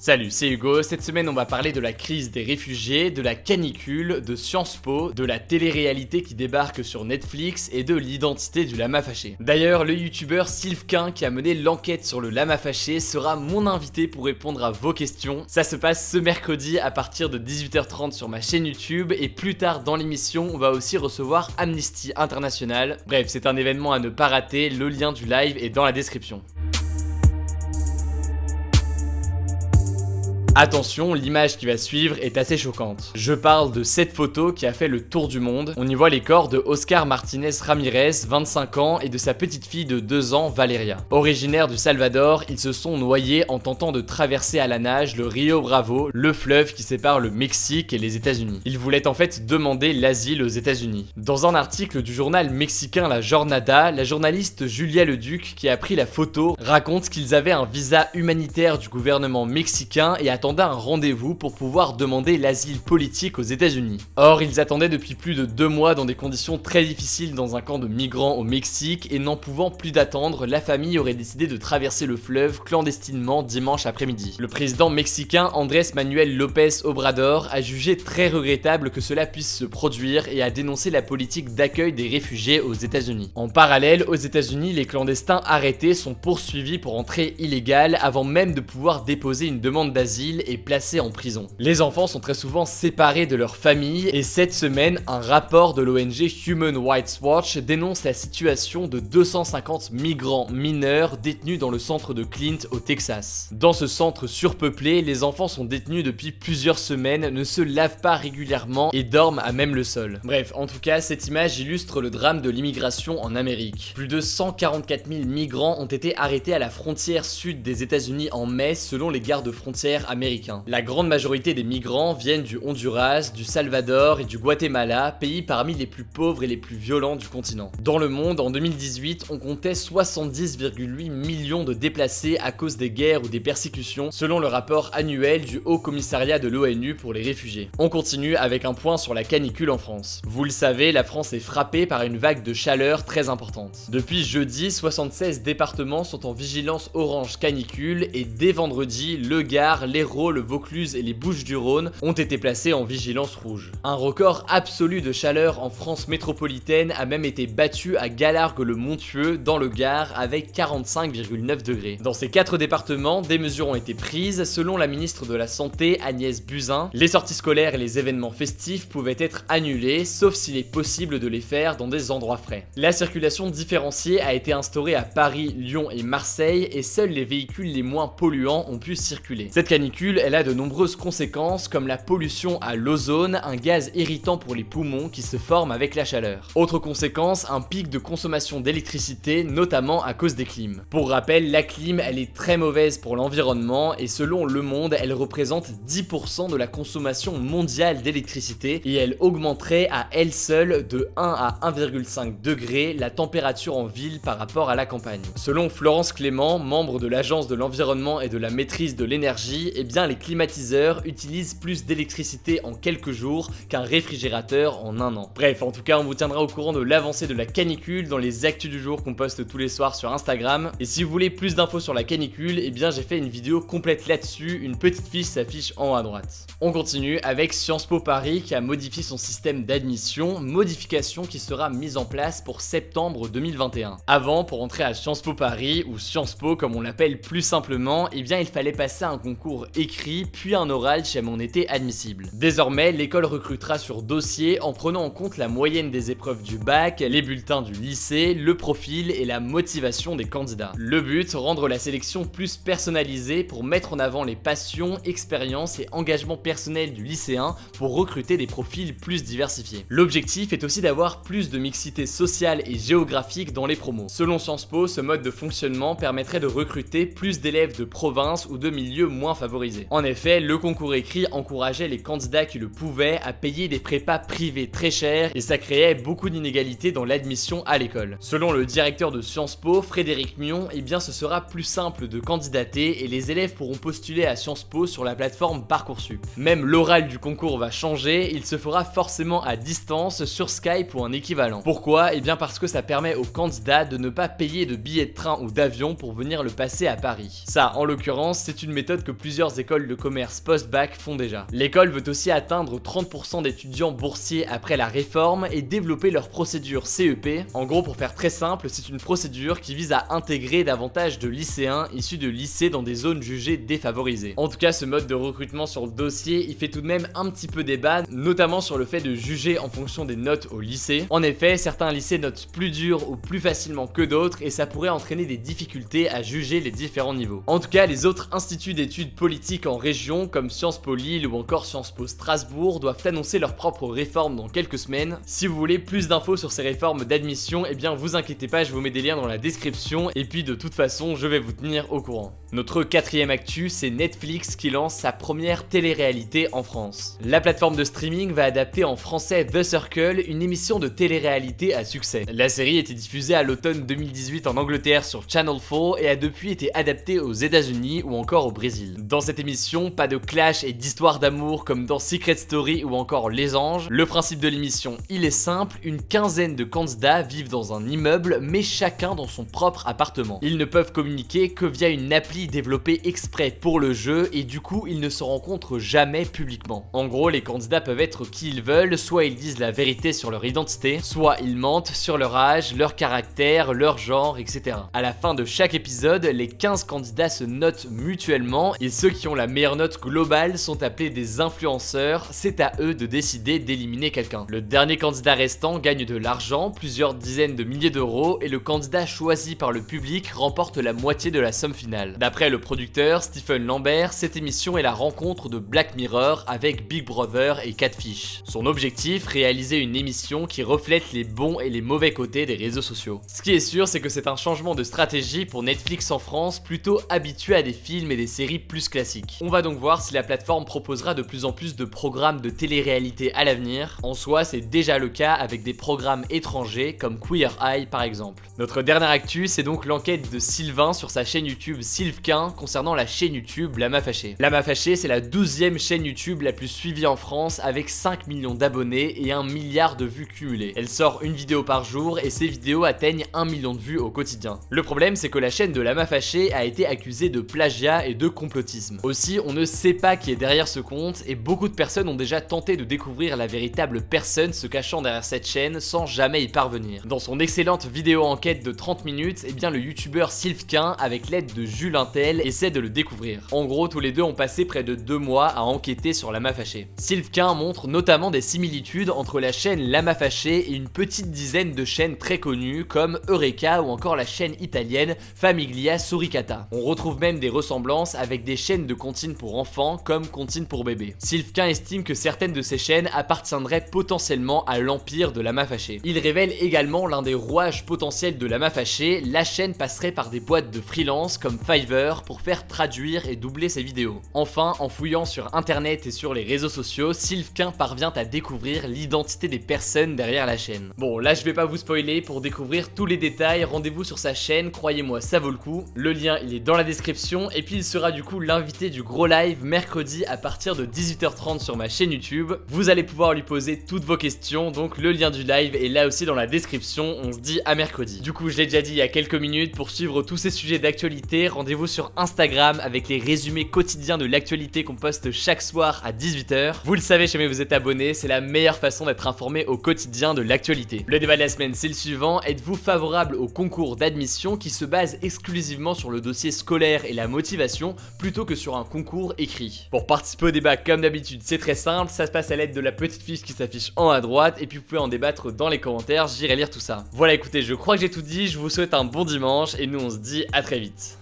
Salut, c'est Hugo. Cette semaine, on va parler de la crise des réfugiés, de la canicule, de Sciences Po, de la télé-réalité qui débarque sur Netflix et de l'identité du lama fâché. D'ailleurs, le youtubeur Sylvquin qui a mené l'enquête sur le lama fâché sera mon invité pour répondre à vos questions. Ça se passe ce mercredi à partir de 18h30 sur ma chaîne YouTube et plus tard dans l'émission, on va aussi recevoir Amnesty International. Bref, c'est un événement à ne pas rater, le lien du live est dans la description. Attention, l'image qui va suivre est assez choquante. Je parle de cette photo qui a fait le tour du monde. On y voit les corps de Oscar Martinez Ramirez, 25 ans, et de sa petite fille de 2 ans, Valeria. Originaires du Salvador, ils se sont noyés en tentant de traverser à la nage le Rio Bravo, le fleuve qui sépare le Mexique et les États-Unis. Ils voulaient en fait demander l'asile aux États-Unis. Dans un article du journal mexicain La Jornada, la journaliste Julia Leduc, qui a pris la photo, raconte qu'ils avaient un visa humanitaire du gouvernement mexicain et attendaient un rendez-vous pour pouvoir demander l'asile politique aux États-Unis. Or, ils attendaient depuis plus de 2 mois dans des conditions très difficiles dans un camp de migrants au Mexique et n'en pouvant plus d'attendre, la famille aurait décidé de traverser le fleuve clandestinement dimanche après-midi. Le président mexicain Andrés Manuel López Obrador a jugé très regrettable que cela puisse se produire et a dénoncé la politique d'accueil des réfugiés aux États-Unis. En parallèle, aux États-Unis, les clandestins arrêtés sont poursuivis pour entrée illégale avant même de pouvoir déposer une demande d'asile et placés en prison. Les enfants sont très souvent séparés de leur famille et cette semaine, un rapport de l'ONG Human Rights Watch dénonce la situation de 250 migrants mineurs détenus dans le centre de Clint au Texas. Dans ce centre surpeuplé, les enfants sont détenus depuis plusieurs semaines, ne se lavent pas régulièrement et dorment à même le sol. Bref, en tout cas, cette image illustre le drame de l'immigration en Amérique. Plus de 144 000 migrants ont été arrêtés à la frontière sud des États-Unis en mai selon les gardes-frontières américains. La grande majorité des migrants viennent du Honduras, du Salvador et du Guatemala, pays parmi les plus pauvres et les plus violents du continent. Dans le monde, en 2018, on comptait 70,8 millions de déplacés à cause des guerres ou des persécutions, selon le rapport annuel du Haut Commissariat de l'ONU pour les réfugiés. On continue avec un point sur la canicule en France. Vous le savez, la France est frappée par une vague de chaleur très importante. Depuis jeudi, 76 départements sont en vigilance orange canicule et dès vendredi, le Gard, l'Hérault, le Vaucluse et les Bouches-du-Rhône ont été placés en vigilance rouge. Un record absolu de chaleur en France métropolitaine a même été battu à Galargues-le-Montueux dans le Gard avec 45,9 degrés. Dans ces 4 départements, des mesures ont été prises selon la ministre de la Santé Agnès Buzyn. Les sorties scolaires et les événements festifs pouvaient être annulés sauf s'il est possible de les faire dans des endroits frais. La circulation différenciée a été instaurée à Paris, Lyon et Marseille et seuls les véhicules les moins polluants ont pu circuler. Cette canicule, elle a de nombreuses conséquences comme la pollution à l'ozone, un gaz irritant pour les poumons qui se forme avec la chaleur. Autre conséquence, un pic de consommation d'électricité, notamment à cause des clims. Pour rappel, la clim, elle est très mauvaise pour l'environnement et selon Le Monde, elle représente 10% de la consommation mondiale d'électricité et elle augmenterait à elle seule de 1 à 1,5 degrés la température en ville par rapport à la campagne. Selon Florence Clément, membre de l'Agence de l'environnement et de la maîtrise de l'énergie, eh bien les climatiseurs utilisent plus d'électricité en quelques jours qu'un réfrigérateur en 1 an. Bref, en tout cas, on vous tiendra au courant de l'avancée de la canicule dans les actus du jour qu'on poste tous les soirs sur Instagram. Et si vous voulez plus d'infos sur la canicule, eh bien j'ai fait une vidéo complète là-dessus, une petite fiche s'affiche en haut à droite. On continue avec Sciences Po Paris qui a modifié son système d'admission, modification qui sera mise en place pour septembre 2021. Avant, pour entrer à Sciences Po Paris, ou Sciences Po comme on l'appelle plus simplement, eh bien il fallait passer un concours écrit puis un oral si on était admissible. Désormais, l'école recrutera sur dossier en prenant en compte la moyenne des épreuves du bac, les bulletins du lycée, le profil et la motivation des candidats. Le but, rendre la sélection plus personnalisée pour mettre en avant les passions, expériences et engagements personnels du lycéen pour recruter des profils plus diversifiés. L'objectif est aussi d'avoir plus de mixité sociale et géographique dans les promos. Selon Sciences Po, ce mode de fonctionnement permettrait de recruter plus d'élèves de province ou de milieux moins favorisés. En effet, le concours écrit encourageait les candidats qui le pouvaient à payer des prépas privés très chers et ça créait beaucoup d'inégalités dans l'admission à l'école. Selon le directeur de Sciences Po, Frédéric Mion, eh bien ce sera plus simple de candidater et les élèves pourront postuler à Sciences Po sur la plateforme Parcoursup. Même l'oral du concours va changer, il se fera forcément à distance sur Skype ou un équivalent. Pourquoi ? Eh bien parce que ça permet aux candidats de ne pas payer de billets de train ou d'avion pour venir le passer à Paris. Ça, en l'occurrence, c'est une méthode que plusieurs écoles de commerce post-bac font déjà. L'école veut aussi atteindre 30% d'étudiants boursiers après la réforme et développer leur procédure CEP. En gros, pour faire très simple, c'est une procédure qui vise à intégrer davantage de lycéens issus de lycées dans des zones jugées défavorisées. En tout cas, ce mode de recrutement sur le dossier, il fait tout de même un petit peu débat, notamment sur le fait de juger en fonction des notes au lycée. En effet, certains lycées notent plus dur ou plus facilement que d'autres et ça pourrait entraîner des difficultés à juger les différents niveaux. En tout cas, les autres instituts d'études politiques en région comme Sciences Po Lille ou encore Sciences Po Strasbourg doivent annoncer leurs propres réformes dans quelques semaines. Si vous voulez plus d'infos sur ces réformes d'admission, eh bien vous inquiétez pas, je vous mets des liens dans la description et puis de toute façon, je vais vous tenir au courant. Notre quatrième actu, c'est Netflix qui lance sa première télé-réalité en France. La plateforme de streaming va adapter en français The Circle, une émission de télé-réalité à succès. La série était diffusée à l'automne 2018 en Angleterre sur Channel 4 et a depuis été adaptée aux États-Unis ou encore au Brésil. Dans cette émission, pas de clash et d'histoire d'amour comme dans Secret Story ou encore Les Anges. Le principe de l'émission, il est simple, une quinzaine de candidats vivent dans un immeuble mais chacun dans son propre appartement. Ils ne peuvent communiquer que via une appli développée exprès pour le jeu et du coup ils ne se rencontrent jamais publiquement. En gros, les candidats peuvent être qui ils veulent, soit ils disent la vérité sur leur identité, soit ils mentent sur leur âge, leur caractère, leur genre, etc. À la fin de chaque épisode, les 15 candidats se notent mutuellement et ceux qui ont la meilleure note globale sont appelés des influenceurs, c'est à eux de décider d'éliminer quelqu'un. Le dernier candidat restant gagne de l'argent, plusieurs dizaines de milliers d'euros et le candidat choisi par le public remporte la moitié de la somme finale. D'après le producteur Stephen Lambert, cette émission est la rencontre de Black Mirror avec Big Brother et Catfish. Son objectif, réaliser une émission qui reflète les bons et les mauvais côtés des réseaux sociaux. Ce qui est sûr, c'est que c'est un changement de stratégie pour Netflix en France, plutôt habitué à des films et des séries plus classiques. On va donc voir si la plateforme proposera de plus en plus de programmes de télé-réalité à l'avenir. En soi, c'est déjà le cas avec des programmes étrangers comme Queer Eye par exemple. Notre dernière actu, c'est donc l'enquête de Sylvain sur sa chaîne YouTube Sylvquin concernant la chaîne YouTube Lama Fâché. Lama Fâché, c'est la 12e chaîne YouTube la plus suivie en France avec 5 millions d'abonnés et 1 milliard de vues cumulées. Elle sort une vidéo par jour et ses vidéos atteignent 1 million de vues au quotidien. Le problème, c'est que la chaîne de Lama Fâché a été accusée de plagiat et de complotisme. Aussi, on ne sait pas qui est derrière ce compte et beaucoup de personnes ont déjà tenté de découvrir la véritable personne se cachant derrière cette chaîne sans jamais y parvenir. Dans son excellente vidéo enquête de 30 minutes, eh bien le youtubeur Sylvquin, avec l'aide de Jules Intel, essaie de le découvrir. En gros, tous les deux ont passé près de 2 mois à enquêter sur Lama Fâché. Sylvquin montre notamment des similitudes entre la chaîne Lama Fâché et une petite dizaine de chaînes très connues comme Eureka ou encore la chaîne italienne Famiglia Suricata. On retrouve même des ressemblances avec des chaînes de comptines pour enfants comme Comptines pour bébés. Sylvquin estime que certaines de ces chaînes appartiendraient potentiellement à l'empire de Lama Fâché. Il révèle également l'un des rouages potentiels de Lama Fâché, la chaîne passerait par des boîtes de freelance comme Fiverr pour faire traduire et doubler ses vidéos. Enfin, en fouillant sur internet et sur les réseaux sociaux, Sylvquin parvient à découvrir l'identité des personnes derrière la chaîne. Bon, là je vais pas vous spoiler, pour découvrir tous les détails, rendez-vous sur sa chaîne, croyez-moi ça vaut le coup. Le lien il est dans la description et puis il sera du coup l'invité du gros live mercredi à partir de 18h30 sur ma chaîne YouTube. Vous allez pouvoir lui poser toutes vos questions, donc le lien du live est là aussi dans la description. On se dit à mercredi. Du coup, je l'ai déjà dit il y a quelques minutes, pour suivre tous ces sujets d'actualité, rendez-vous sur Instagram avec les résumés quotidiens de l'actualité qu'on poste chaque soir à 18h. Vous le savez, jamais vous êtes abonné, c'est la meilleure façon d'être informé au quotidien de l'actualité. Le débat de la semaine, c'est le suivant: êtes-vous favorable au concours d'admission qui se base exclusivement sur le dossier scolaire et la motivation plutôt que sur un concours écrit? Pour participer au débat, comme d'habitude, c'est très simple, ça se passe à l'aide de la petite fiche qui s'affiche en haut à droite et puis vous pouvez en débattre dans les commentaires, j'irai lire tout ça. Voilà, écoutez, je crois que j'ai tout dit, je vous souhaite un bon dimanche et nous on se dit à très vite.